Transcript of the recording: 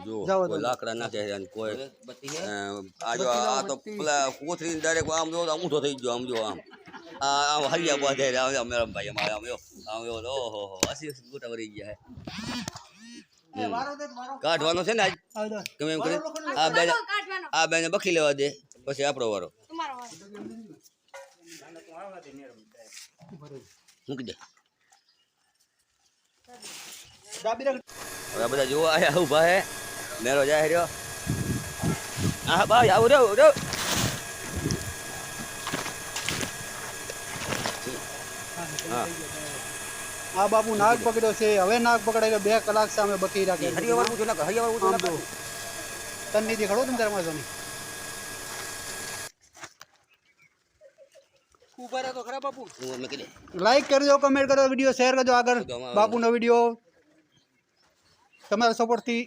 જો જાઓ કોઈ તમે. લાકડા નાખે છે અને કોઈ આ જો આ તો પેલા કોથળી ડાયરેક્ટ આમ જો આમ ઊંધો થઈ ગયો આમ જો આમ આમ હરિયા બાંધે આમ મેરમ ભાઈ અમારે આમ જો ઓહો હસી ગોટા ભરી ગયા હે કાઢવાનો છે ને આજ ગમે એમ કરી આ બેને બખી લેવા દે પછી આપણો વારો મૂકી દે હવે બધા જોવા આયા ઉભા હે મેરો જાય રહ્યો હા ભાઈ આવું રહ્યો હા આ બાપુ નાગ પકડ્યો છે હવે નાગ પકડાય 2 કલાક સામે બકી રાખે હરિયાવાર ઊંચું નાખ હરિયાવાર ઊંચું નાખ તન્ની થી ખડો તમે તાર માજો ની ઉપર તો ખરા બાપુ મૂકી દે લાઈક કરજો કમેન્ટ કરજો વિડિયો શેર કરજો આગળ બાપુનો વિડિયો તમારા સપોર્ટ થી